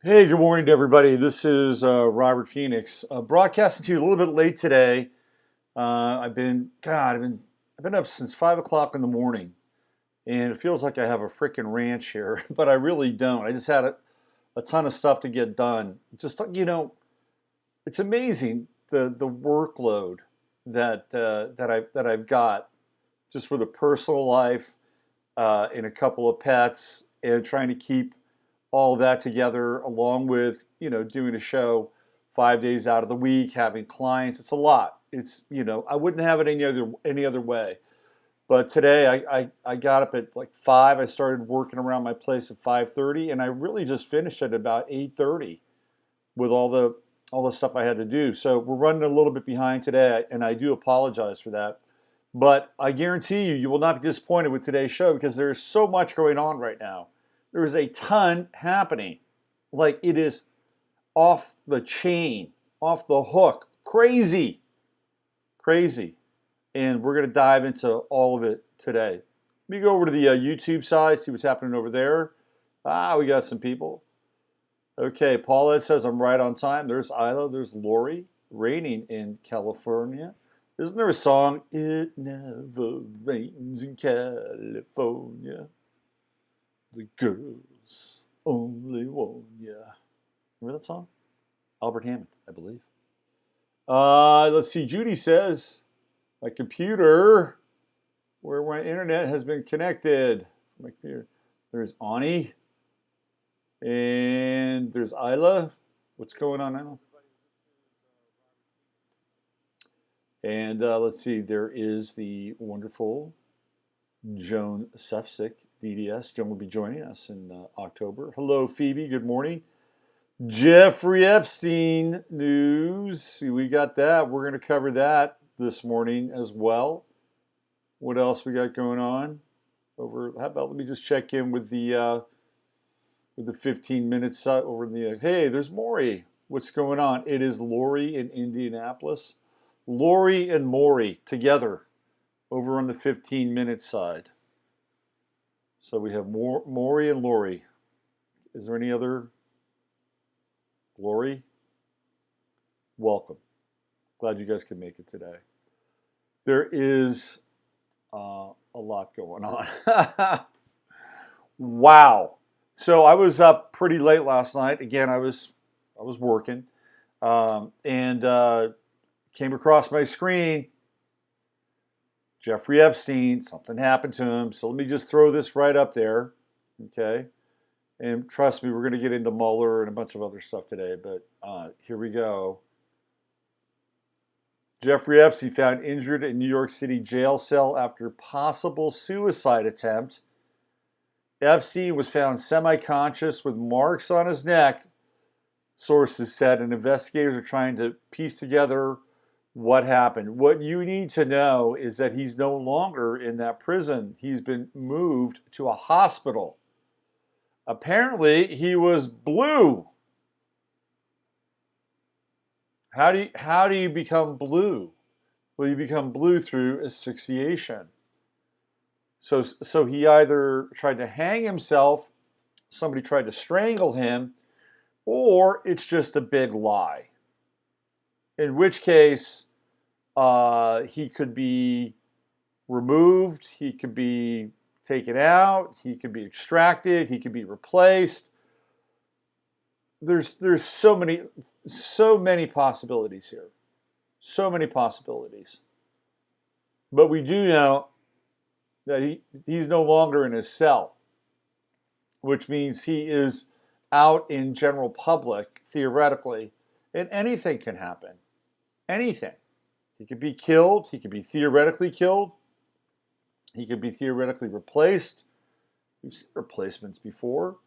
Hey, good morning to everybody. This is Robert Phoenix, broadcasting to you a little bit late today. I've been up since 5 o'clock in the morning, and it feels like I have a freaking ranch here, but I really don't. I just had a ton of stuff to get done. It's amazing the workload that I've got just with a personal life and a couple of pets, and trying to keep all that together along with doing a show 5 days out of the week, having clients. It's a lot. I wouldn't have it any other way. But today I got up at like 5. I started working around my place at 5:30, and I really just finished at about 8:30 with all the stuff I had to do. So we're running a little bit behind today, and I do apologize for that. But I guarantee you will not be disappointed with today's show because there's so much going on right now. There is a ton happening. Like, it is off the chain, off the hook, crazy, crazy. And we're going to dive into all of it today. Let me go over to the YouTube side, see what's happening over there. We got some people. Okay, Paulette says I'm right on time. There's Isla, there's Lori, raining in California. Isn't there a song, It Never Rains in California? The girls only want ya. Remember that song? Albert Hammond, I believe. Let's see. Judy says, my computer, where my internet has been connected. My computer. There's Ani. And there's Isla. What's going on now? And let's see. There is the wonderful Joan Sefcik, DDS. Joan will be joining us in October. Hello, Phoebe. Good morning. Jeffrey Epstein news. We got that. We're going to cover that this morning as well. What else we got going on? How about let me just check in with the 15 minutes over in the. Hey, there's Maury. What's going on? It is Lori in Indianapolis. Lori and Maury together over on the 15-minute side. So we have Maury and Lori. Is there any other? Lori, welcome. Glad you guys could make it today. There is a lot going on. Wow. So I was up pretty late last night. Again, I was working, and came across my screen. Jeffrey Epstein, something happened to him. So let me just throw this right up there, okay? And trust me, we're going to get into Mueller and a bunch of other stuff today, but here we go. Jeffrey Epstein found injured in New York City jail cell after possible suicide attempt. Epstein was found semi-conscious with marks on his neck, sources said, and investigators are trying to piece together what happened. What you need to know is that he's no longer in that prison. He's been moved to a hospital. Apparently, he was blue. How do you become blue? Well, you become blue through asphyxiation. So he either tried to hang himself, somebody tried to strangle him, or it's just a big lie. In which case, he could be removed, he could be taken out, he could be extracted, he could be replaced. There's so many possibilities here. So many possibilities. But we do know that he's no longer in his cell, which means he is out in general public, theoretically, and anything can happen. Anything. He could be killed, he could be theoretically killed, he could be theoretically replaced. We've seen replacements before.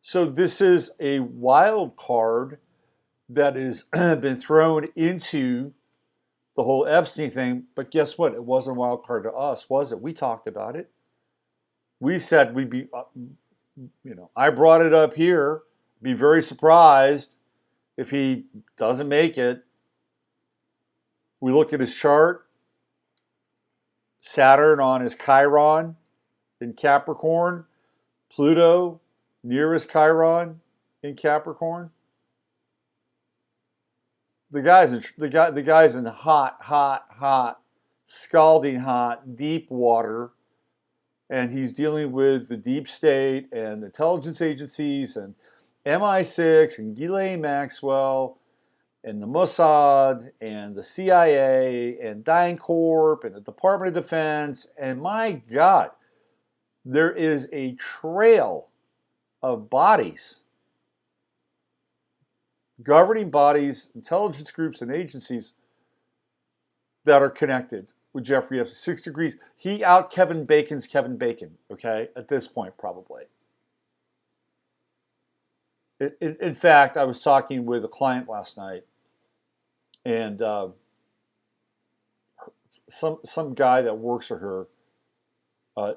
So this is a wild card that has been thrown into the whole Epstein thing. But guess what? It wasn't a wild card to us, was it? We talked about it. We said we'd be, I brought it up here. Be very surprised if he doesn't make it. We look at his chart. Saturn on his Chiron in Capricorn. Pluto near his Chiron in Capricorn? The guy's in hot, scalding hot, deep water, and he's dealing with the deep state and intelligence agencies and MI6 and Ghislaine Maxwell and the Mossad and the CIA and DynCorp and the Department of Defense. And my God, there is a trail of bodies, governing bodies, intelligence groups, and agencies that are connected with Jeffrey Epstein. 6 degrees. He out Kevin Bacon's Kevin Bacon, okay, at this point, probably. In fact, I was talking with a client last night, and some guy that works for her,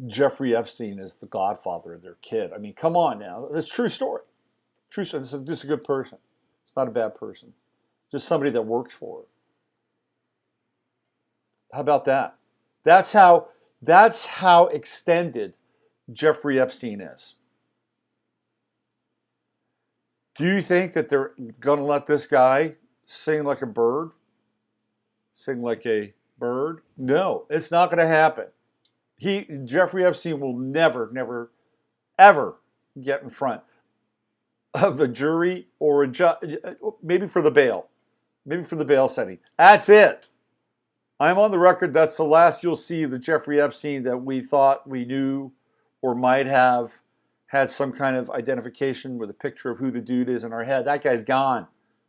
Jeffrey Epstein is the godfather of their kid. I mean, come on now. It's a true story. True story. This is a good person. It's not a bad person. Just somebody that works for her. How about that? That's how extended Jeffrey Epstein is. Do you think that they're going to let this guy sing like a bird? Sing like a bird? No, it's not going to happen. Jeffrey Epstein will never, ever get in front of a jury or a judge, maybe for the bail setting. That's it. I'm on the record. That's the last you'll see of the Jeffrey Epstein that we thought we knew or might have had some kind of identification with a picture of who the dude is in our head. That guy's gone.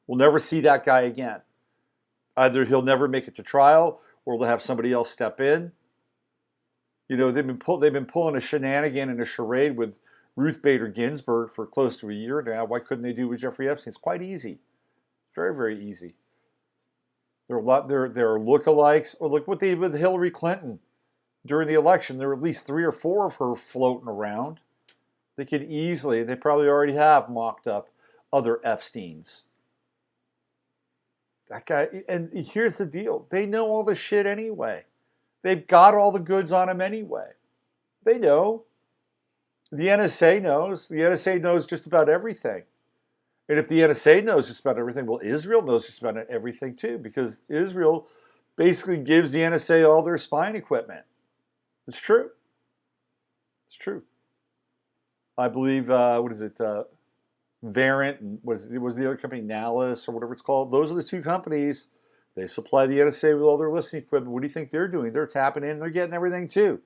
We'll never see that guy again. Either he'll never make it to trial or they'll have somebody else step in. You know, they've been pulling a shenanigan and a charade with Ruth Bader Ginsburg for close to a year now. Why couldn't they do it with Jeffrey Epstein? It's quite easy. Very, very easy. There are lookalikes. Or look what they did with Hillary Clinton during the election. There were at least 3 or 4 of her floating around. They probably already have mocked up other Epsteins. That guy, and here's the deal. They know all the shit anyway. They've got all the goods on him anyway. They know. The NSA knows. The NSA knows just about everything. And if the NSA knows just about everything, well, Israel knows just about everything too, because Israel basically gives the NSA all their spying equipment. It's true. It's true. I believe, Verint, and was the other company, Nalis, or whatever it's called? Those are the 2 companies. They supply the NSA with all their listening equipment. What do you think they're doing? They're tapping in. They're getting everything too.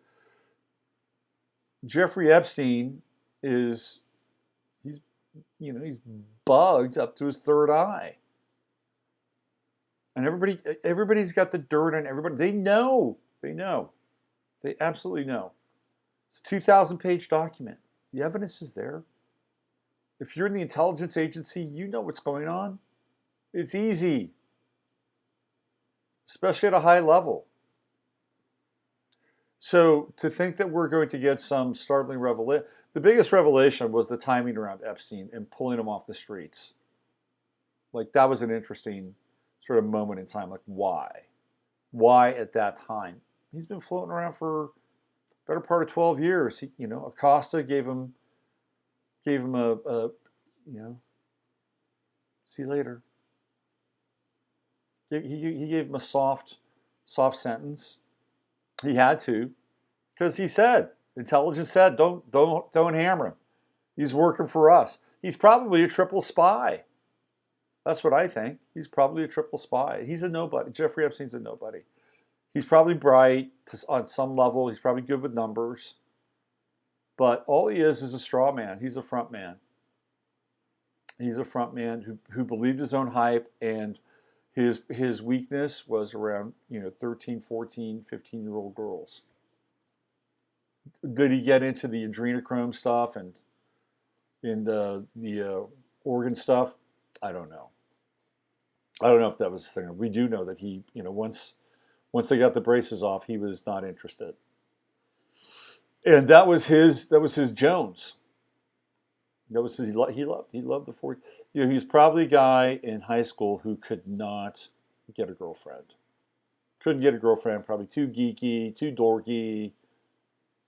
Jeffrey Epstein he's bugged up to his 3rd eye. And everybody's got the dirt on everybody. They know. They absolutely know. It's a 2,000-page document. The evidence is there. If you're in the intelligence agency, you know what's going on. It's easy. Especially at a high level. So to think that we're going to get some startling revelation, the biggest revelation was the timing around Epstein and pulling him off the streets. Like, that was an interesting sort of moment in time. Like, why? Why at that time? He's been floating around for better part of 12 years. Acosta gave him a see you later. He gave him a soft sentence. He had to, because he said, intelligence said, don't hammer him. He's working for us. He's probably a triple spy. That's what I think. He's probably a triple spy. He's a nobody. Jeffrey Epstein's a nobody. He's probably bright on some level. He's probably good with numbers. But all he is a straw man. He's a front man. He's a front man who believed his own hype, and his weakness was around 13, 14, 15-year-old girls. Did he get into the adrenochrome stuff and the organ stuff? I don't know. I don't know if that was the thing. We do know that he, once they got the braces off, he was not interested. And that was his Jones. That was his, he loved the 40. He's probably a guy in high school who could not get a girlfriend. Couldn't get a girlfriend, probably too geeky, too dorky,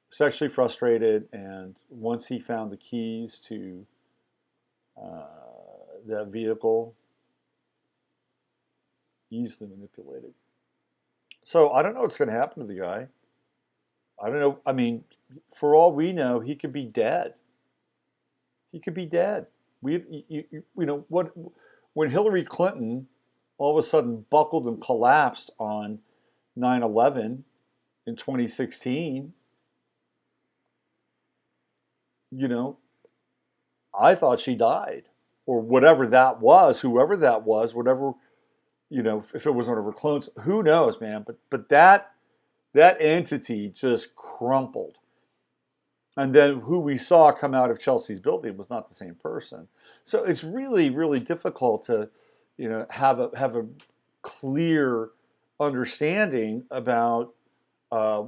sexually frustrated, and once he found the keys to Uh, that vehicle, easily manipulated. So I don't know what's going to happen to the guy. I don't know. I mean, for all we know, he could be dead. He could be dead. You know what? When Hillary Clinton all of a sudden buckled and collapsed on 9/11 in 2016, you know, I thought she died or whatever that was, whoever that was, whatever, you know, if it was one of her clones, who knows, man? But that entity just crumpled. And then who we saw come out of Chelsea's building was not the same person. So it's really, really difficult to, you know, have a clear understanding about uh,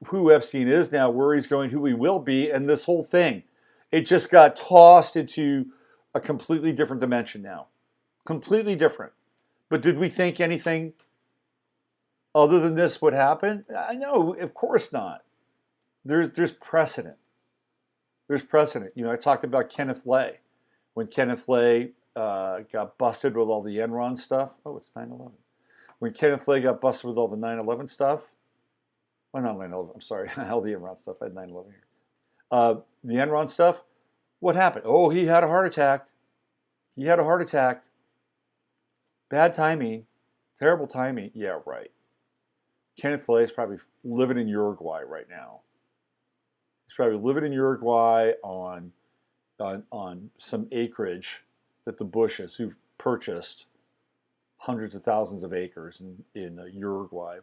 who Epstein is now, where he's going, who he will be, and this whole thing. It just got tossed into a completely different dimension now. Completely different. But did we think anything other than this would happen? I know, of course not. There's precedent. There's precedent. You know, I talked about Kenneth Lay. When Kenneth Lay got busted with all the Enron stuff. Oh, it's 9/11. When Kenneth Lay got busted with all the 9/11 stuff. Oh, not 9/11. I'm sorry. All the Enron stuff. I had 9/11 here. The Enron stuff. What happened? Oh, he had a heart attack. He had a heart attack. Bad timing. Terrible timing. Yeah, right. Kenneth Lay is probably living in Uruguay right now. He's probably living in Uruguay on some acreage that the Bushes, who've purchased hundreds of thousands of acres in Uruguay,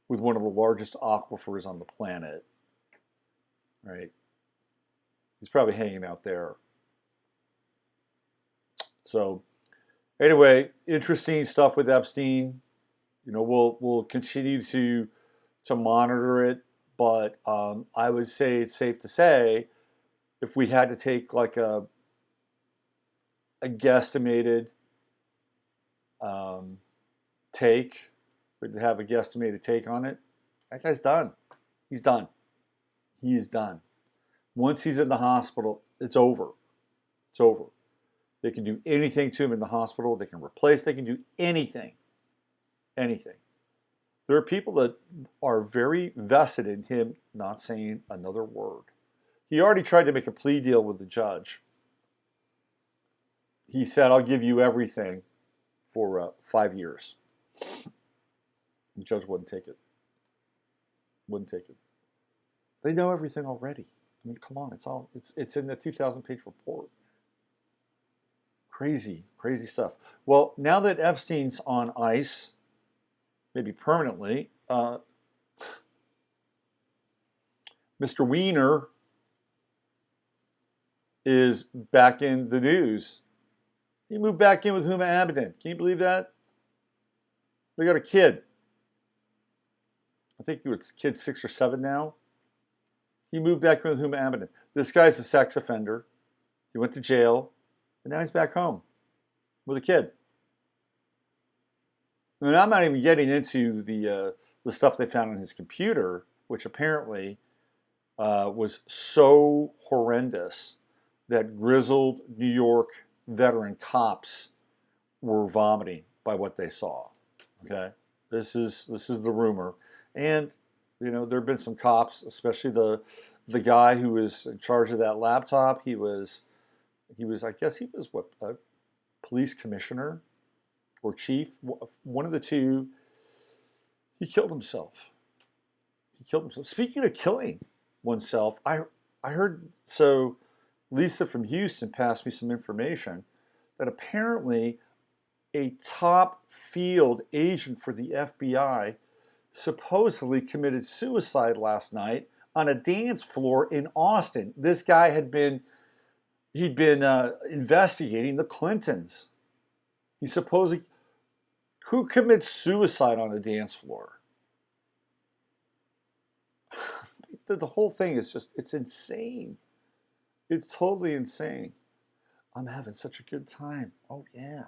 with one of the largest aquifers on the planet, right? He's probably hanging out there. So anyway, interesting stuff with Epstein. You know, we'll continue to monitor it, but I would say it's safe to say if we had to take like a guesstimated take, we'd have a guesstimated take on it. That guy's done. He's done. He is done. Once he's in the hospital, it's over. It's over. They can do anything to him in the hospital. They can replace. They can do anything. Anything. There are people that are very vested in him not saying another word. He already tried to make a plea deal with the judge. He said, I'll give you everything for 5 years. The judge wouldn't take it. Wouldn't take it. They know everything already. I mean, come on, it's in the 2,000-page report. Crazy, crazy stuff. Well, now that Epstein's on ice, maybe permanently, Mr. Weiner is back in the news. He moved back in with Huma Abedin. Can you believe that? They got a kid. I think he was kid 6 or 7 now. He moved back in with Huma Abedin. This guy's a sex offender. He went to jail, and now he's back home with a kid. And I'm not even getting into the stuff they found on his computer, which apparently was so horrendous that grizzled New York veteran cops were vomiting by what they saw. Okay, this is the rumor, and you know there have been some cops, especially the guy who was in charge of that laptop. He was I guess he was what, a police commissioner or chief, one of the two. He killed himself. He killed himself. Speaking of killing oneself, I heard, so Lisa from Houston passed me some information that apparently a top field agent for the FBI supposedly committed suicide last night on a dance floor in Austin. This guy he'd been investigating the Clintons. He supposedly, who commits suicide on a dance floor? The whole thing is just, it's insane. It's totally insane. I'm having such a good time. Oh yeah.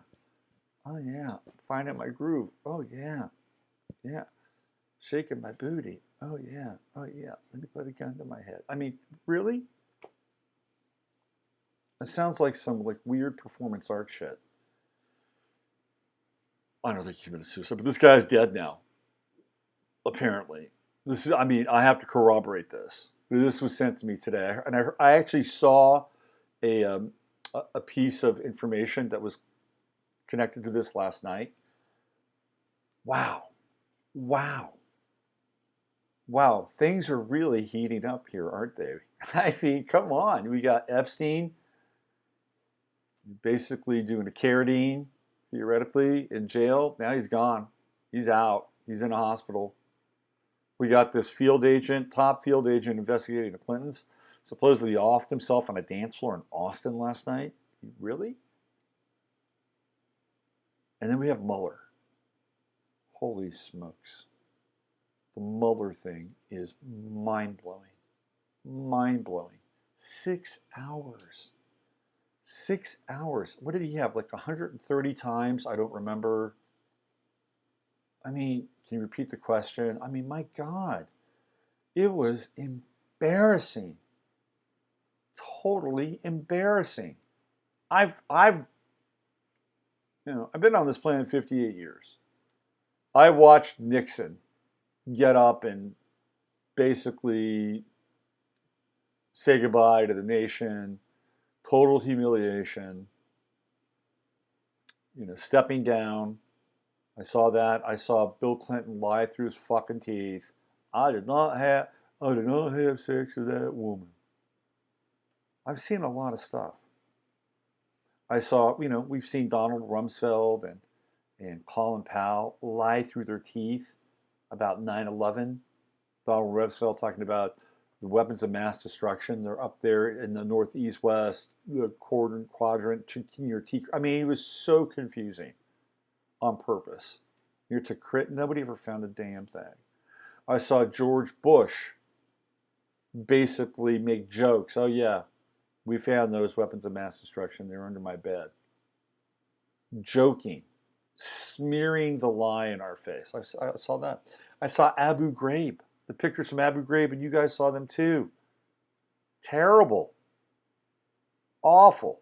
Oh yeah. Finding my groove. Oh yeah. Yeah. Shaking my booty. Oh yeah. Oh yeah. Let me put a gun to my head. I mean, really? It sounds like some like weird performance art shit. I don't think he committed suicide, but this guy's dead now. Apparently, this is. I mean, I have to corroborate this. This was sent to me today, and I actually saw a a piece of information that was connected to this last night. Wow, wow, wow! Things are really heating up here, aren't they? I mean, come on. We got Epstein basically doing a carradine, theoretically, in jail. Now he's gone. He's out. He's in a hospital. We got this field agent, top field agent investigating the Clintons, supposedly offed himself on a dance floor in Austin last night. Really? And then we have Mueller. Holy smokes. The Mueller thing is mind-blowing. Mind-blowing. 6 hours. 6 hours. What did he have? Like 130 times? I don't remember. I mean, can you repeat the question? I mean, my God. It was embarrassing. Totally embarrassing. I've been on this planet 58 years. I watched Nixon get up and basically say goodbye to the nation, total humiliation, stepping down. I saw that. I saw Bill Clinton lie through his fucking teeth. I did not have sex with that woman. I've seen a lot of stuff. I saw, we've seen Donald Rumsfeld and Colin Powell lie through their teeth about 9/11. Donald Rumsfeld talking about the weapons of mass destruction. They're up there in the northeast, west, the quadrant, your T. I mean, it was so confusing on purpose. You're to crit. Nobody ever found a damn thing. I saw George Bush basically make jokes. Oh, yeah, we found those weapons of mass destruction. They're under my bed. Joking, smearing the lie in our face. I saw that. I saw Abu Ghraib, the pictures from Abu Ghraib, and you guys saw them too. Terrible. Awful.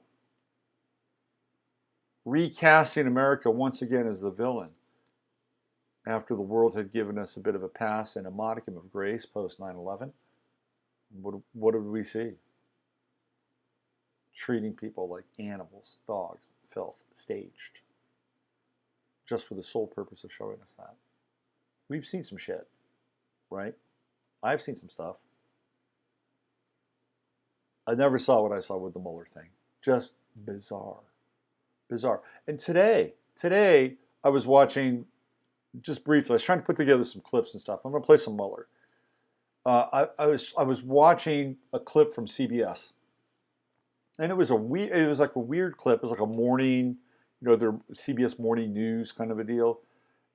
Recasting America once again as the villain after the world had given us a bit of a pass and a modicum of grace post 9/11. What did we see? Treating people like animals, dogs, filth, staged. Just for the sole purpose of showing us that. We've seen some shit, right? I've seen some stuff. I never saw what I saw with the Mueller thing. Just bizarre. Bizarre. And today, I was watching, just briefly, I was trying to put together some clips and stuff. I'm going to play some Mueller. I was watching a clip from CBS. And it was like a weird clip. It was like a morning, their CBS morning news kind of a deal.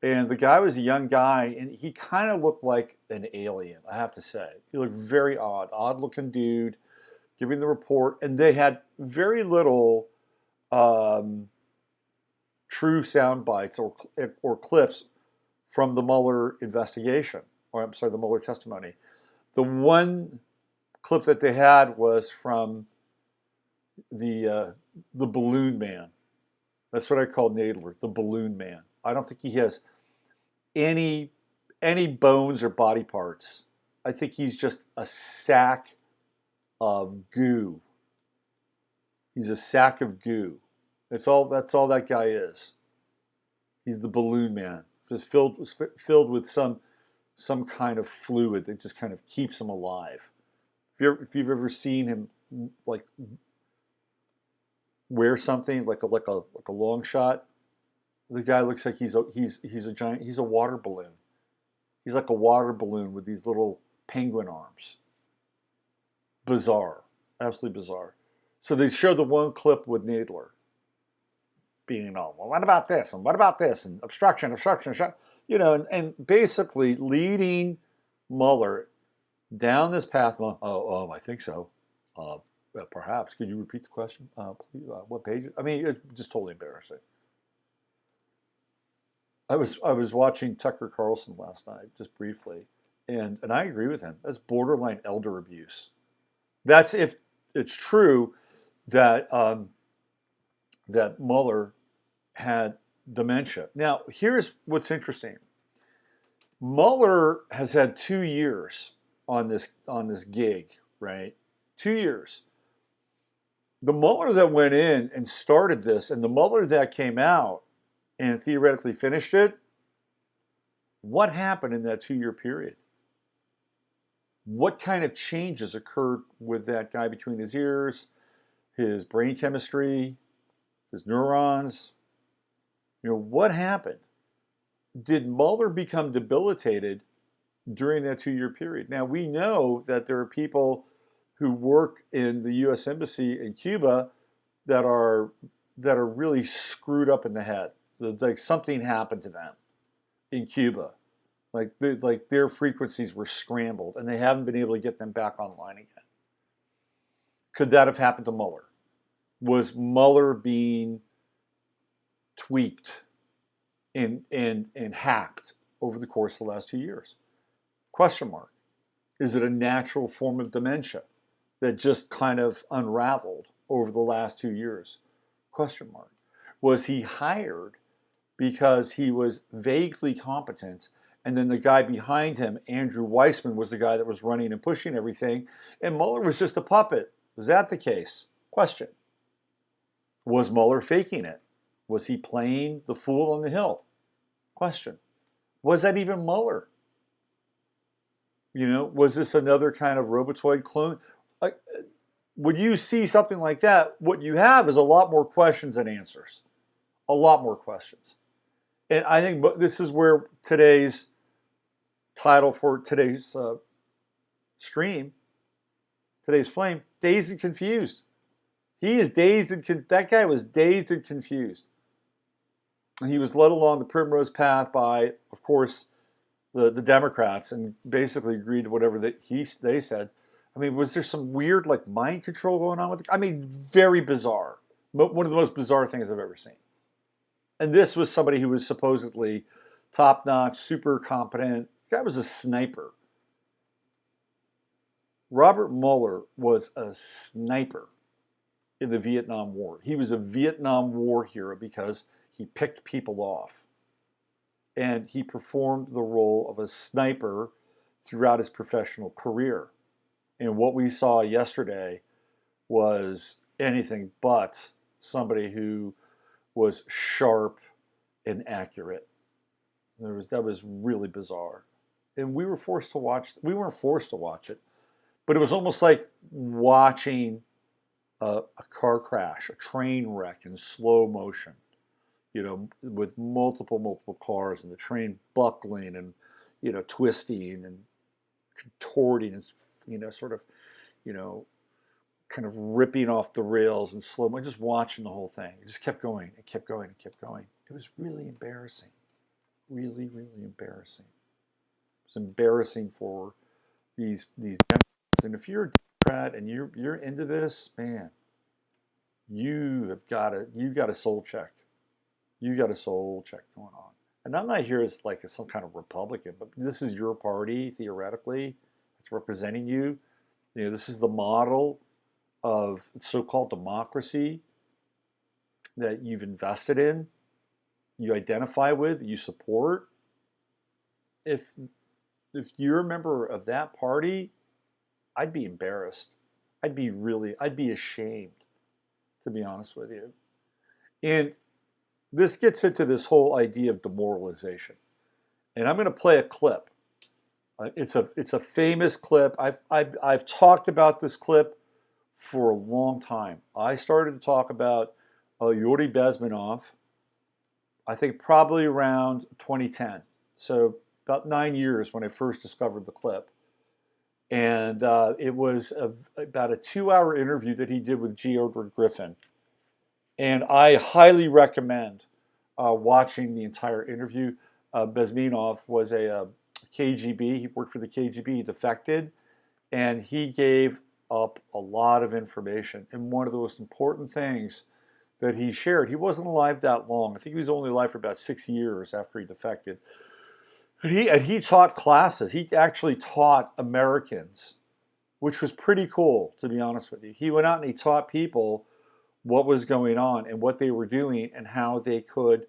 And the guy was a young guy, and he kind of looked like an alien, I have to say. He looked very odd-looking dude, giving the report. And they had very little true sound bites or clips from the Mueller investigation, or I'm sorry, the Mueller testimony. The one clip that they had was from the balloon man. That's what I call Nadler, the balloon man. I don't think he has any bones or body parts. I think he's just a sack of goo. He's a sack of goo. That's all that guy is. He's the balloon man. Just filled with some kind of fluid that just kind of keeps him alive. If you've ever seen him like wear something like a long shot, the guy looks like he's a giant. He's a water balloon. He's like a water balloon with these little penguin arms. Bizarre, absolutely bizarre. So they showed the one clip with Nadler being all, well, what about this and what about this and obstruction, and basically leading Mueller down this path. I think so. Perhaps. Could you repeat the question? Please, what page? I mean, it's just totally embarrassing. I was watching Tucker Carlson last night, just briefly, and I agree with him. That's borderline elder abuse. That's if it's true that that Mueller had dementia. Now, here's what's interesting. Mueller has had 2 years on this gig, right? 2 years. The Mueller that went in and started this, and the Mueller that came out and theoretically finished it, what happened in that 2 year period? What kind of changes occurred with that guy between his ears, his brain chemistry, his neurons? What happened? Did Mueller become debilitated during that 2 year period? Now, we know that there are people who work in the U.S. Embassy in Cuba that are really screwed up in the head. Like something happened to them in Cuba. Like their frequencies were scrambled and they haven't been able to get them back online again. Could that have happened to Mueller? Was Mueller being tweaked and hacked over the course of the last 2 years? Question mark. Is it a natural form of dementia that just kind of unraveled over the last 2 years? Question mark. Was he hired because he was vaguely competent, and then the guy behind him, Andrew Weissman, was the guy that was running and pushing everything, and Mueller was just a puppet? Was that the case? Question. Was Mueller faking it? Was he playing the fool on the hill? Question. Was that even Mueller? Was this another kind of robotoid clone? When you see something like that, what you have is a lot more questions than answers. A lot more questions. And I think this is where today's title for today's stream, today's flame, Dazed and Confused. He is dazed and that guy was dazed and confused. And he was led along the primrose path by, of course, the Democrats, and basically agreed to whatever they said. I mean, was there some weird mind control going on with it? I mean, very bizarre. One of the most bizarre things I've ever seen. And this was somebody who was supposedly top-notch, super competent. The guy was a sniper. Robert Mueller was a sniper in the Vietnam War. He was a Vietnam War hero because he picked people off. And he performed the role of a sniper throughout his professional career. And what we saw yesterday was anything but somebody who was sharp and accurate. That was really bizarre. And we were forced to watch. We weren't forced to watch it, but it was almost like watching a car crash, a train wreck in slow motion. With multiple cars and the train buckling and, twisting and contorting and, sort of, kind of ripping off the rails and slow motion, just watching the whole thing. It just kept going. It kept going. It kept going. It was really embarrassing. Really, really embarrassing. It was embarrassing for these Democrats. And if you're a Democrat and you're into this, man, you've got a soul check. You got a soul check going on. And I'm not here as some kind of Republican, but this is your party, theoretically. It's representing you. This is the model of so-called democracy that you've invested in, you identify with, you support. If you're a member of that party, I'd be embarrassed. I'd be ashamed, to be honest with you. And this gets into this whole idea of demoralization. And I'm going to play a clip. It's a famous clip. I've talked about this clip for a long time. I started to talk about Yuri Bezmenov, I think probably around 2010. So about 9 years when I first discovered the clip. And it was about a 2-hour interview that he did with G. Edward Griffin. And I highly recommend watching the entire interview. Bezmenov was a KGB. He worked for the KGB. He defected. And he gave up a lot of information. And one of the most important things that he shared, he wasn't alive that long. I think he was only alive for about 6 years after he defected. And he taught classes. He actually taught Americans, which was pretty cool, to be honest with you. He went out and he taught people what was going on and what they were doing and how they could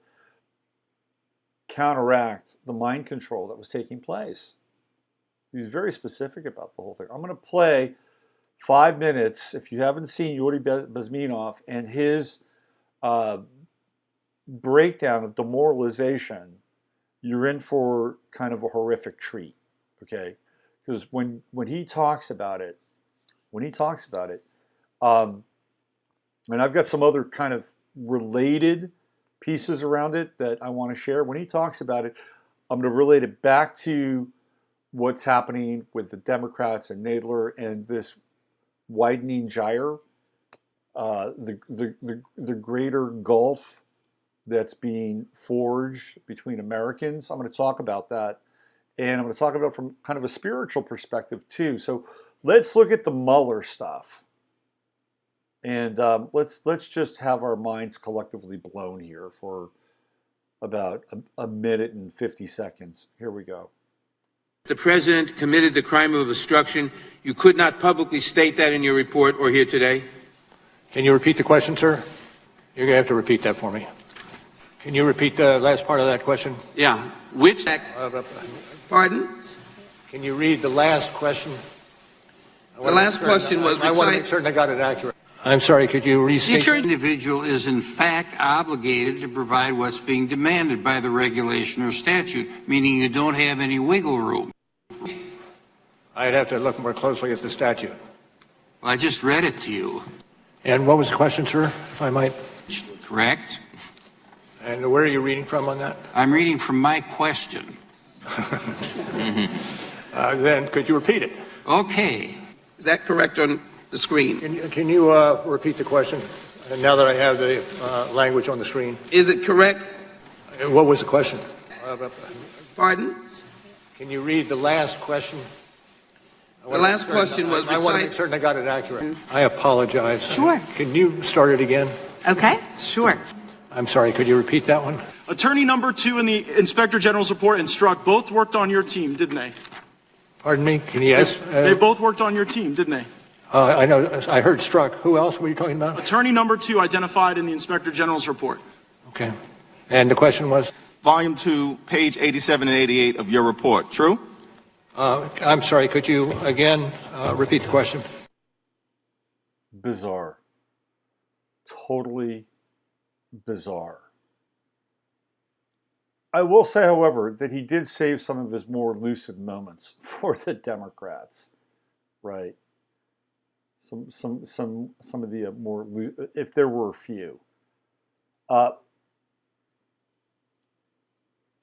counteract the mind control that was taking place. He was very specific about the whole thing. I'm going to play 5 minutes. If you haven't seen Yuri Bezmenov and his breakdown of demoralization, you're in for kind of a horrific treat, okay? Because when he talks about it, and I've got some other kind of related pieces around it that I want to share. When he talks about it, I'm going to relate it back to what's happening with the Democrats and Nadler and this widening gyre, the greater gulf that's being forged between Americans. I'm going to talk about that, and I'm going to talk about it from kind of a spiritual perspective too. So let's look at the Mueller stuff, and let's just have our minds collectively blown here for about a minute and 50 seconds. Here we go. The president committed the crime of obstruction. You could not publicly state that in your report or here today. Can you repeat the question, sir? You're going to have to repeat that for me. Can you repeat the last part of that question? Yeah. Which? Pardon? Can you read the last question? The last question was, I want to make certain I got it accurate. I'm sorry, could you restate? The individual is in fact obligated to provide what's being demanded by the regulation or statute, meaning you don't have any wiggle room. I'd have to look more closely at the statute. Well, I just read it to you. And what was the question, sir, if I might? Correct? And where are you reading from on that? I'm reading from my question. Then could you repeat it? Okay. Is that correct on the screen? Can you repeat the question now that I have the language on the screen? Is it correct? What was the question? Pardon? Can you read the last question? The last question was, I want to make certain I got it accurate. I apologize. Sure. Can you start it again? Okay, sure. I'm sorry, could you repeat that one? Attorney number 2 in the Inspector General's report and Strzok both worked on your team, didn't they? Pardon me? Can you ask? They both worked on your team, didn't they? I know. I heard Strzok. Who else were you talking about? Attorney number 2 identified in the Inspector General's report. Okay. And the question was? Volume 2, page 87 and 88 of your report. True? I'm sorry. Could you again repeat the question? Bizarre. Totally bizarre. I will say, however, that he did save some of his more lucid moments for the Democrats, right? Some of the more, if there were a few. So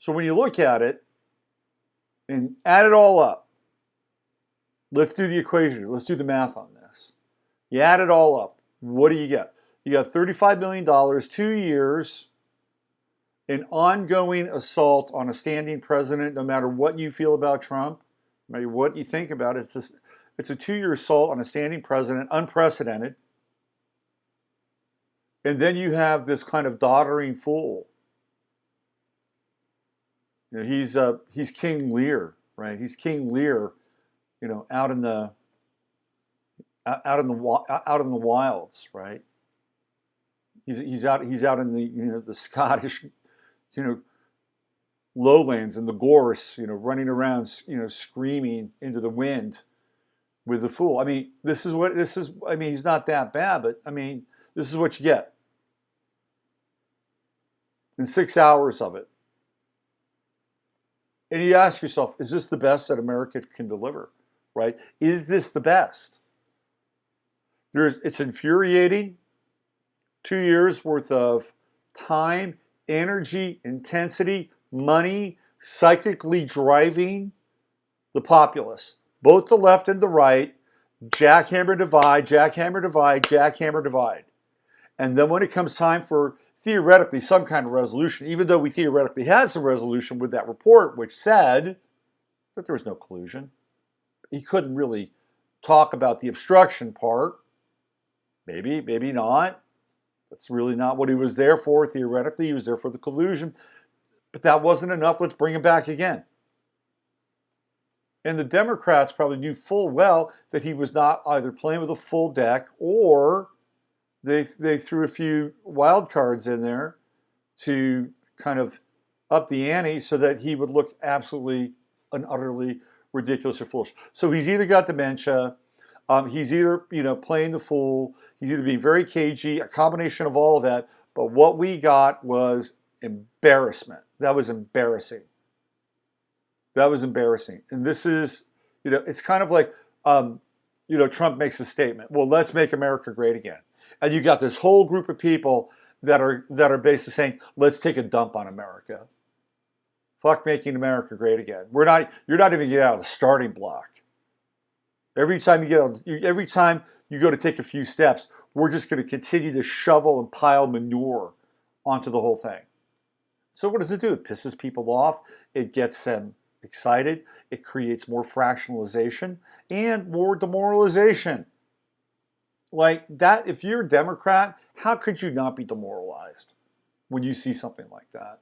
when you look at it and add it all up, let's do the equation. Let's do the math on this. You add it all up. What do you get? You got $35 million, 2 years, an ongoing assault on a standing president, no matter what you feel about Trump, no matter what you think about it. It's a 2-year assault on a standing president, unprecedented. And then you have this kind of doddering fool. You know, he's King Lear, right? He's King Lear, you know, out in the wilds, right? He's out in the, you know, the Scottish, you know, lowlands and the gorse, you know, running around, you know, screaming into the wind with the fool. I mean, I mean, he's not that bad, but I mean, this is what you get in 6 hours of it. And you ask yourself, is this the best that America can deliver, right? Is this the best? It's infuriating. 2 years worth of time, energy, intensity, money, psychically driving the populace, both the left and the right, jackhammer divide, jackhammer divide, jackhammer divide. And then when it comes time for theoretically some kind of resolution, even though we theoretically had some resolution with that report, which said that there was no collusion, he couldn't really talk about the obstruction part. Maybe, maybe not. That's really not what he was there for. Theoretically, he was there for the collusion. But that wasn't enough. Let's bring him back again. And the Democrats probably knew full well that he was not either playing with a full deck or they threw a few wild cards in there to kind of up the ante so that he would look absolutely and utterly ridiculous or foolish. So he's either got dementia, he's either playing the fool, he's either being very cagey, a combination of all of that. But what we got was embarrassment. That was embarrassing. That was embarrassing. And this is, it's kind of like, Trump makes a statement. Well, let's make America great again. And you got this whole group of people that are basically saying, let's take a dump on America. Fuck making America great again. You're not even getting out of the starting block. Every time you go to take a few steps, we're just going to continue to shovel and pile manure onto the whole thing. So what does it do? It pisses people off. It gets them excited. It creates more fractionalization and more demoralization. Like that, if you're a Democrat, how could you not be demoralized when you see something like that?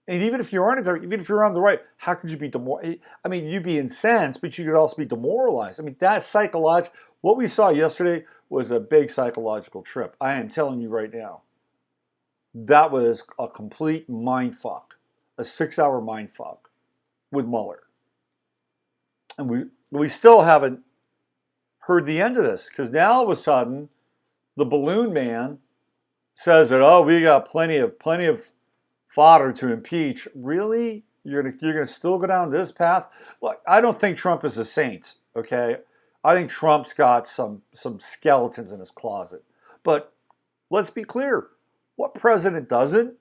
And even if you're on the right, how could you be demoralized? I mean, you'd be incensed, but you could also be demoralized. I mean, that's psychological. What we saw yesterday was a big psychological trip. I am telling you right now. That was a complete mind fuck, a 6-hour mind fuck with Mueller. And we still haven't heard the end of this, because now all of a sudden the balloon man says that, oh, we got plenty of fodder to impeach. Really? You're gonna still go down this path? Look, I don't think Trump is a saint, okay? I think Trump's got some skeletons in his closet. But let's be clear. What president doesn't?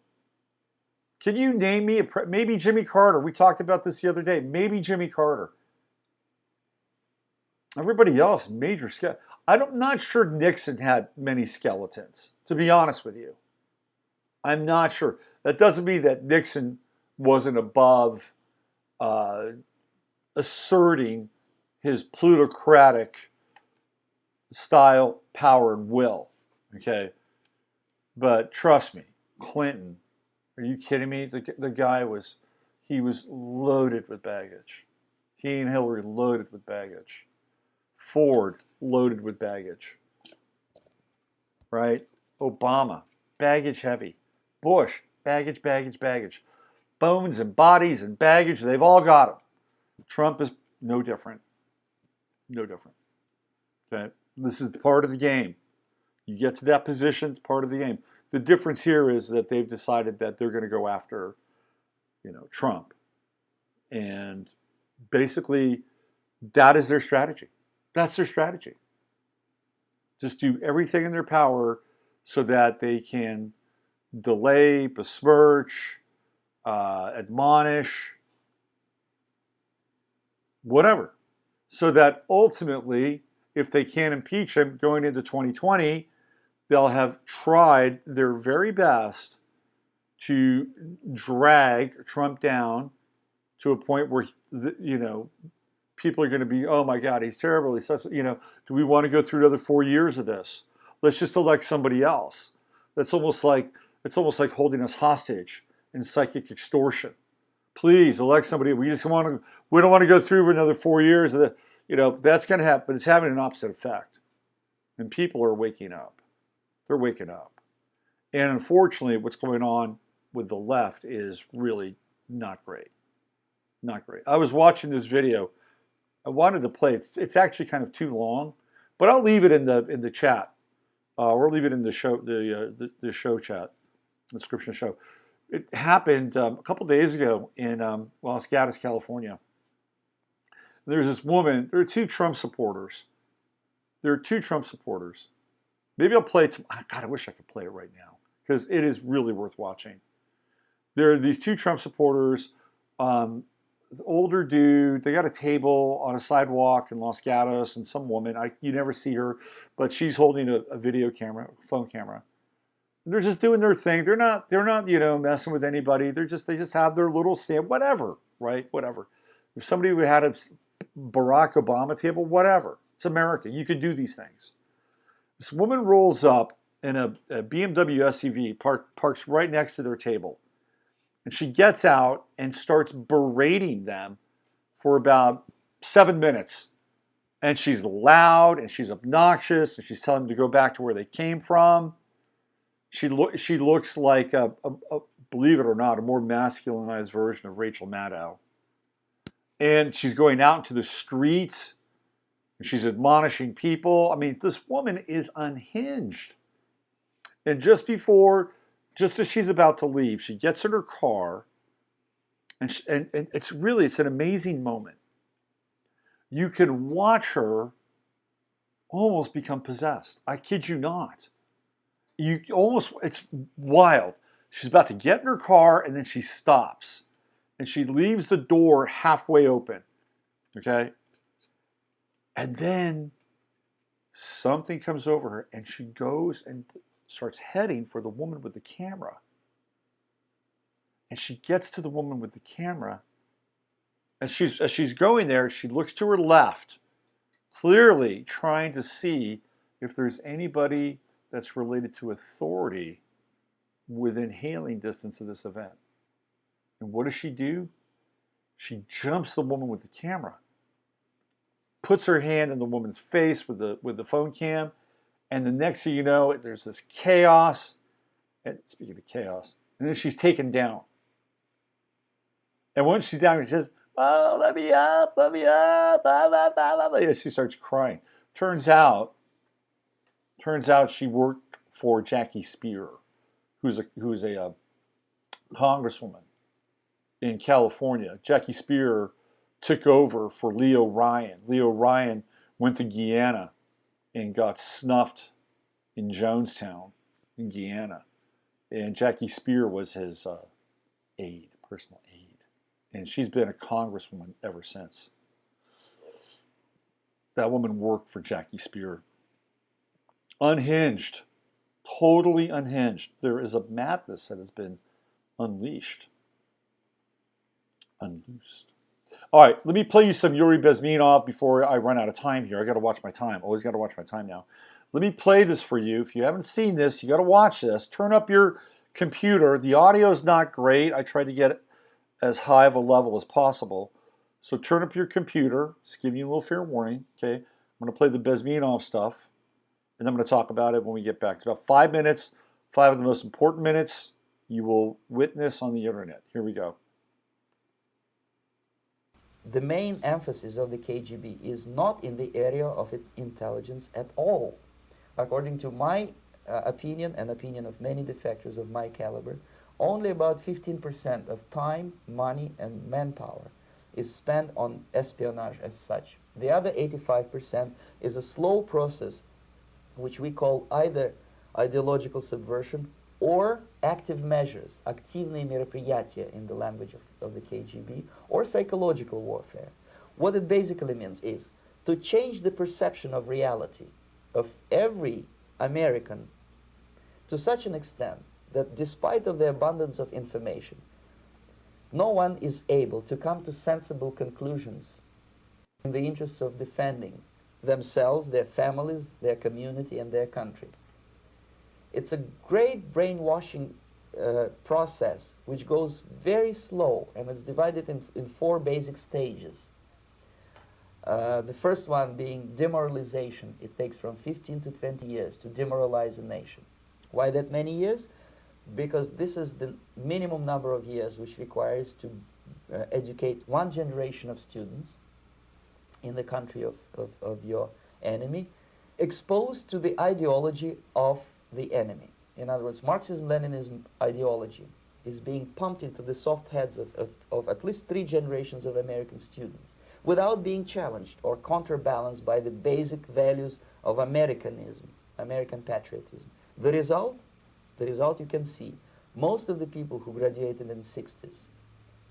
Can you name me maybe Jimmy Carter? We talked about this the other day. Maybe Jimmy Carter. Everybody else, major skeleton. I'm not sure Nixon had many skeletons, to be honest with you. I'm not sure. That doesn't mean that Nixon wasn't above asserting his plutocratic style, power, and will. Okay? But trust me, Clinton, are you kidding me? The guy was loaded with baggage. He and Hillary loaded with baggage. Ford loaded with baggage. Right? Obama, baggage heavy. Bush, baggage, baggage, baggage. Bones and bodies and baggage, they've all got them. Trump is no different. No different. Okay? This is part of the game. You get to that position, it's part of the game. The difference here is that they've decided that they're going to go after, Trump. And basically, that is their strategy. That's their strategy. Just do everything in their power so that they can delay, besmirch, admonish, whatever. So that ultimately, if they can't impeach him going into 2020, they'll have tried their very best to drag Trump down to a point where, people are going to be, oh my God, he's terrible. He's such, do we want to go through another 4 years of this? Let's just elect somebody else. It's almost like holding us hostage in psychic extortion. Please elect somebody. We don't want to go through another 4 years of that. That's going to happen, but it's having an opposite effect. And people are waking up. They're waking up. And unfortunately, what's going on with the left is really not great. Not great. I was watching this video. I wanted to play it. It's actually kind of too long, but I'll leave it in the chat. Or leave it in the show, the show chat, the description show. It happened a couple days ago in Los Gatos, California. There's this woman. There are two Trump supporters. Maybe I'll play it. God, I wish I could play it right now because it is really worth watching. There are these two Trump supporters. Older dude. They got a table on a sidewalk in Los Gatos, and some woman. You never see her, but she's holding a video camera, phone camera. They're just doing their thing. They're not messing with anybody. They just have their little stand. Whatever, right? Whatever. If somebody had a Barack Obama table, whatever. It's America. You could do these things. This woman rolls up in a BMW SUV, parks right next to their table. And she gets out and starts berating them for about 7 minutes. And she's loud and she's obnoxious and she's telling them to go back to where they came from. She looks like, believe it or not, a more masculinized version of Rachel Maddow. And she's going out into the streets and she's admonishing people. I mean, this woman is unhinged. And just as she's about to leave, she gets in her car, and it's an amazing moment. You can watch her almost become possessed. I kid you not. It's wild. She's about to get in her car, and then she stops, and she leaves the door halfway open. Okay, and then something comes over her, and she goes and starts heading for the woman with the camera. And she gets to the woman with the camera. And as she's going there, she looks to her left, clearly trying to see if there's anybody that's related to authority within hailing distance of this event. And what does she do? She jumps the woman with the camera, puts her hand in the woman's face with the phone cam, and the next thing you know, there's this chaos. And speaking of chaos, and then she's taken down. And once she's down, she says, "Oh, let me up, blah, blah, blah, blah, blah." She starts crying. Turns out she worked for Jackie Spear, who's a congresswoman in California. Jackie Spear took over for Leo Ryan. Leo Ryan went to Guyana and got snuffed in Jonestown in Guyana. And Jackie Spear was his personal aide. And she's been a congresswoman ever since. That woman worked for Jackie Spear. Unhinged. Totally unhinged. There is a madness that has been unleashed. Unloosed. All right, let me play you some Yuri Bezmenov before I run out of time here. I got to watch my time. Always got to watch my time now. Let me play this for you. If you haven't seen this, you got to watch this. Turn up your computer. The audio is not great. I tried to get it as high of a level as possible. So turn up your computer. Just giving you a little fair warning. Okay, I'm going to play the Bezmenov stuff, and I'm going to talk about it when we get back. It's about 5 minutes. 5 of the most important minutes you will witness on the internet. Here we go. The main emphasis of the KGB is not in the area of intelligence at all. According to my opinion and opinion of many defectors of my caliber, only about 15% of time, money, and manpower is spent on espionage as such. The other 85% is a slow process which we call either ideological subversion or active measures, активные мероприятия in the language of the KGB, or psychological warfare. What it basically means is to change the perception of reality of every American to such an extent that despite of the abundance of information, no one is able to come to sensible conclusions in the interests of defending themselves, their families, their community, and their country. It's a great brainwashing process which goes very slow, and it's divided in 4 basic stages. The first one being demoralization. It takes from 15 to 20 years to demoralize a nation. Why that many years? Because this is the minimum number of years which requires to educate one generation of students in the country of your enemy, exposed to the ideology of the enemy. In other words, Marxism-Leninism ideology is being pumped into the soft heads of at least 3 generations of American students without being challenged or counterbalanced by the basic values of Americanism, American patriotism. The result you can see. Most of the people who graduated in the 60s,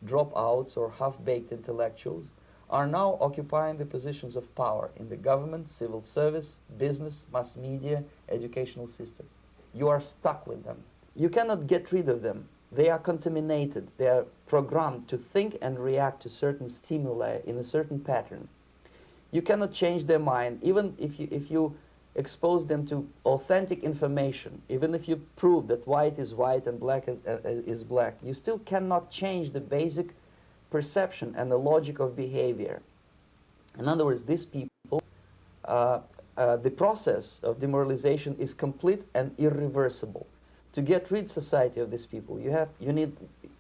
dropouts or half-baked intellectuals, are now occupying the positions of power in the government, civil service, business, mass media, educational system. You are stuck with them. You cannot get rid of them. They are contaminated. They are programmed to think and react to certain stimuli in a certain pattern. You cannot change their mind, even if you expose them to authentic information, even if you prove that white is white and black is black, you still cannot change the basic perception and the logic of behavior. In other words, these people the process of demoralization is complete and irreversible. To get rid society of these people, you need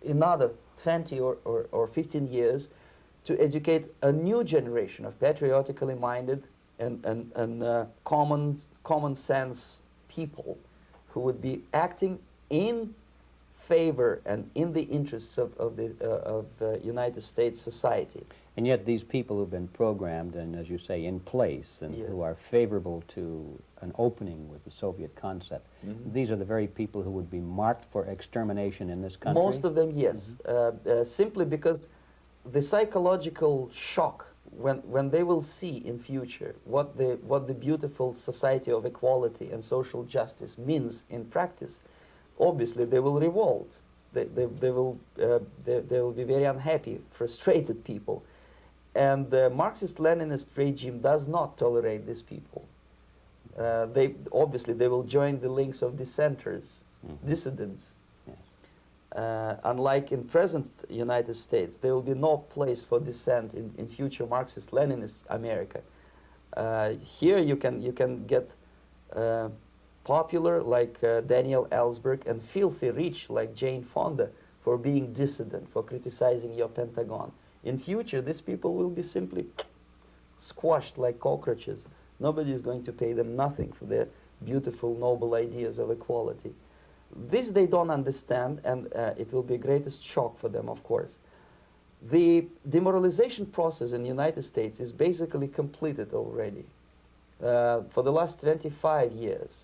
another 20 or 15 years to educate a new generation of patriotically minded and common sense people who would be acting in favor and in the interests of the United States society. And yet these people who've been programmed and, as you say, in place and Yes. who are favorable to an opening with the Soviet concept, these are the very people who would be marked for extermination in this country? Most of them, yes. Simply because the psychological shock when they will see in future what the beautiful society of equality and social justice means in practice, obviously they will revolt. They will be very unhappy, frustrated people. And the Marxist-Leninist regime does not tolerate these people. Obviously they will join the links of dissenters, dissidents. Unlike in present United States, there will be no place for dissent in future Marxist-Leninist America. Here you can get popular like Daniel Ellsberg and filthy rich like Jane Fonda for being dissident, for criticizing your Pentagon. In future, these people will be simply squashed like cockroaches. Nobody is going to pay them nothing for their beautiful, noble ideas of equality. This they don't understand, and it will be greatest shock for them, of course. The demoralization process in the United States is basically completed already. For the last 25 years.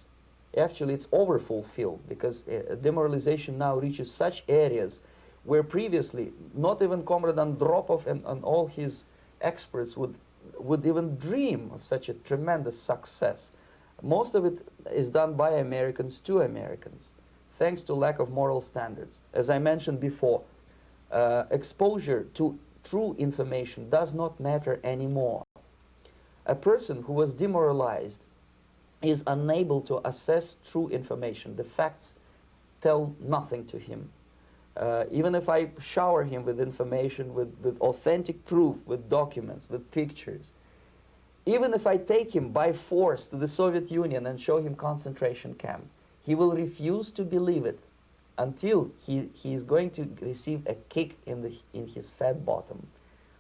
Actually, it's overfulfilled because demoralization now reaches such areas where previously not even Comrade Andropov and all his experts would even dream of such a tremendous success. Most of it is done by Americans to Americans, thanks to lack of moral standards. As I mentioned before, exposure to true information does not matter anymore. A person who was demoralized is unable to assess true information. The facts tell nothing to him. Even if I shower him with information, with authentic proof, with documents, with pictures, even if I take him by force to the Soviet Union and show him concentration camp, he will refuse to believe it until he is going to receive a kick in his fat bottom.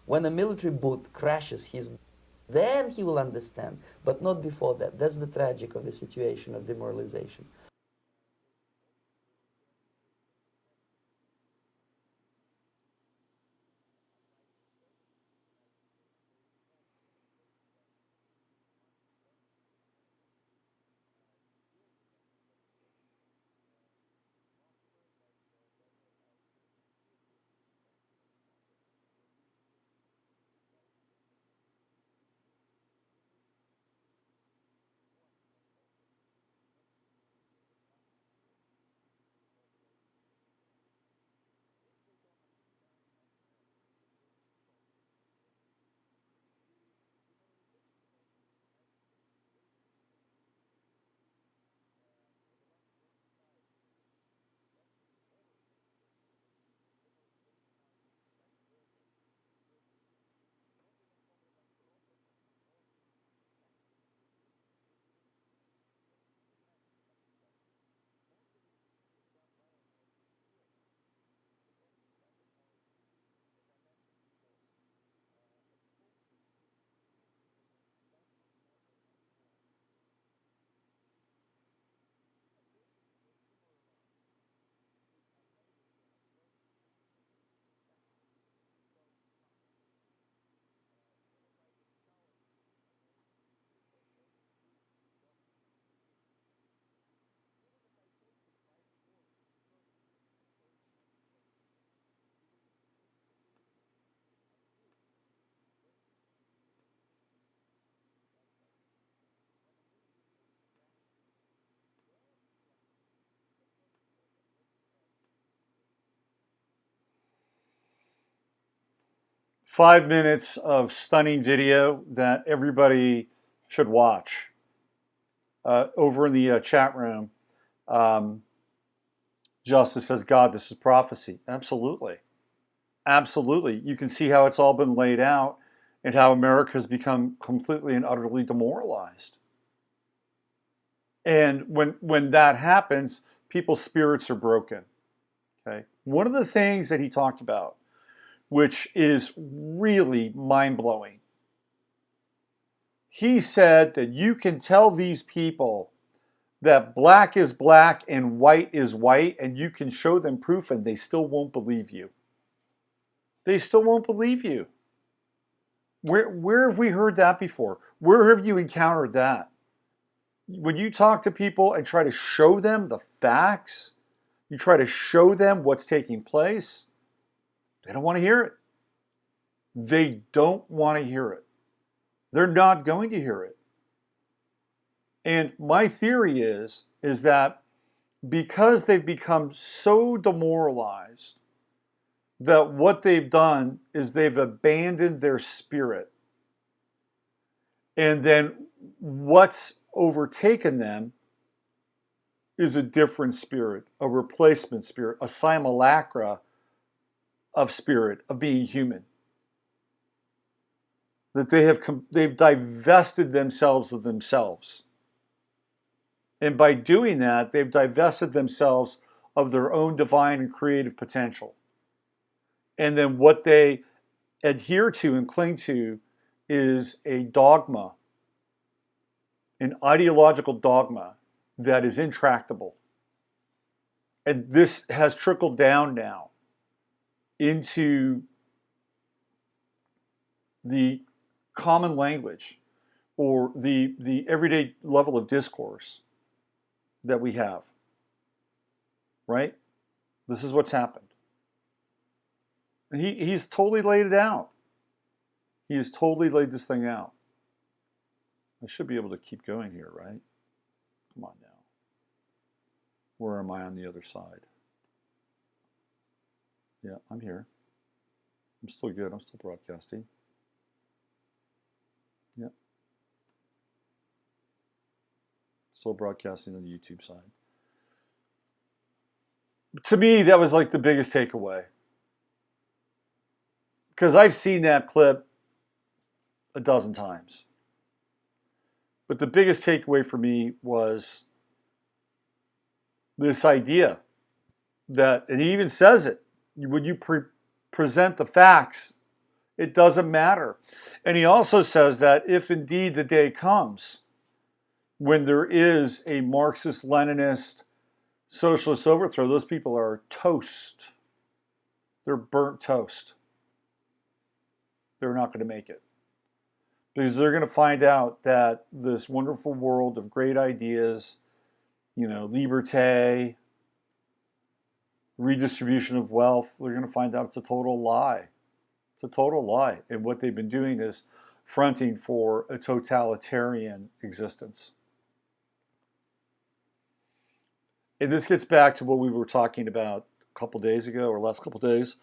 When a military boot crashes then he will understand, but not before that. That's the tragic of the situation of demoralization. Five minutes of stunning video that everybody should watch. Over in the chat room, Justice says, God, this is prophecy. Absolutely. Absolutely. You can see how it's all been laid out. and how America has become completely and utterly demoralized. And when that happens, people's spirits are broken. Okay. One of the things that he talked about, which is really mind-blowing, he said that you can tell these people that black is black and white is white, and you can show them proof and they still won't believe you. They still won't believe you. Where have we heard that before? Where have you encountered that? When you talk to people and try to show them the facts, you try to show them what's taking place, they don't want to hear it. They don't want to hear it. They're not going to hear it. And my theory is that because they've become so demoralized, that what they've done is they've abandoned their spirit. And then what's overtaken them is a different spirit, a replacement spirit, a simulacra of spirit, of being human. That they've divested themselves of themselves. And by doing that, they've divested themselves of their own divine and creative potential. And then what they adhere to and cling to is a dogma, an ideological dogma that is intractable. And this has trickled down now into the common language or the everyday level of discourse that we have. Right? This is what's happened. And he's totally laid it out. He has totally laid this thing out. I should be able to keep going here, right? Come on now. Where am I on the other side? Yeah, I'm here. I'm still good. I'm still broadcasting. Yeah. Still broadcasting on the YouTube side. To me, that was like the biggest takeaway. Because I've seen that clip a dozen times. But the biggest takeaway for me was this idea that, and he even says it, when you present the facts, it doesn't matter. And he also says that if indeed the day comes when there is a Marxist-Leninist socialist overthrow, those people are toast. They're burnt toast. They're not going to make it. Because they're going to find out that this wonderful world of great ideas, liberté, redistribution of wealth, they're going to find out it's a total lie. It's a total lie. And what they've been doing is fronting for a totalitarian existence. And this gets back to what we were talking about a couple days ago, or last couple days,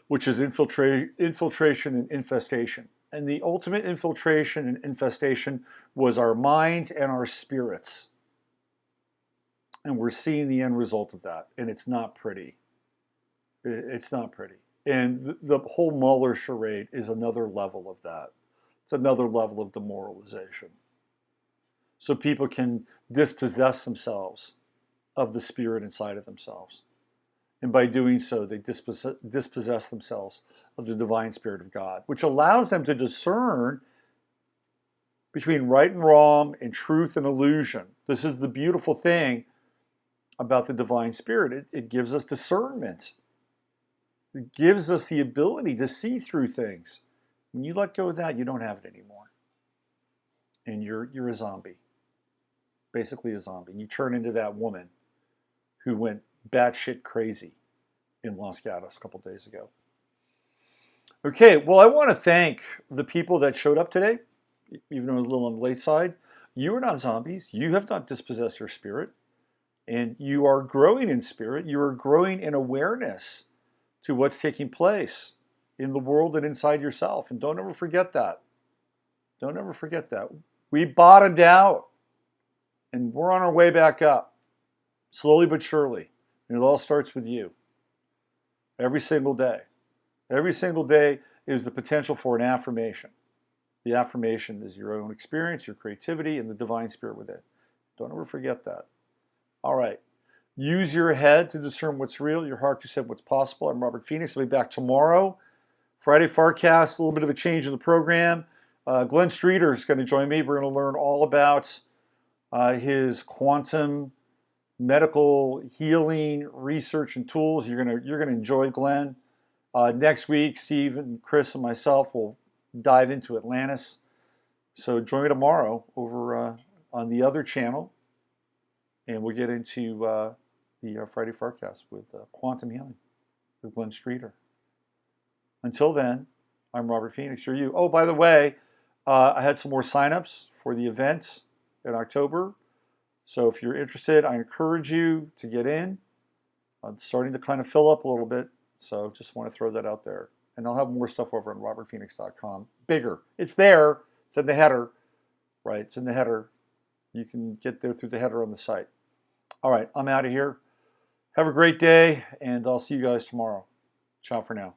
which is infiltration and infestation. And the ultimate infiltration and infestation was our minds and our spirits. And we're seeing the end result of that. And it's not pretty. It's not pretty. And the whole Mueller charade is another level of that. It's another level of demoralization. So people can dispossess themselves of the spirit inside of themselves. And by doing so, they dispossess themselves of the divine spirit of God, which allows them to discern between right and wrong and truth and illusion. This is the beautiful thing about the divine spirit. It gives us discernment. It gives us the ability to see through things. When you let go of that, you don't have it anymore. And you're a zombie. Basically a zombie. You turn into that woman who went batshit crazy in Los Gatos a couple days ago. Okay, well, I want to thank the people that showed up today, even though it was a little on the late side. You are not zombies. You have not dispossessed your spirit. And you are growing in spirit. You are growing in awareness to what's taking place in the world and inside yourself. And don't ever forget that. Don't ever forget that. We bottomed out, and we're on our way back up, slowly but surely. And it all starts with you. Every single day. Every single day is the potential for an affirmation. The affirmation is your own experience, your creativity, and the divine spirit within. Don't ever forget that. All right. Use your head to discern what's real, your heart to say what's possible. I'm Robert Phoenix. I'll be back tomorrow. Friday Farcast, a little bit of a change in the program. Glenn Streeter is going to join me. We're going to learn all about his quantum medical healing research and tools. You're gonna enjoy Glenn. Next week, Steve and Chris and myself will dive into Atlantis. So join me tomorrow over on the other channel, and we'll get into the Friday Farcast with quantum healing with Glenn Streeter. Until then, I'm Robert Phoenix. You're you. Oh, by the way, I had some more signups for the event in October. So if you're interested, I encourage you to get in. It's starting to kind of fill up a little bit. So just want to throw that out there. And I'll have more stuff over on robertphoenix.com. Bigger. It's there. It's in the header. Right. It's in the header. You can get there through the header on the site. All right. I'm out of here. Have a great day, and I'll see you guys tomorrow. Ciao for now.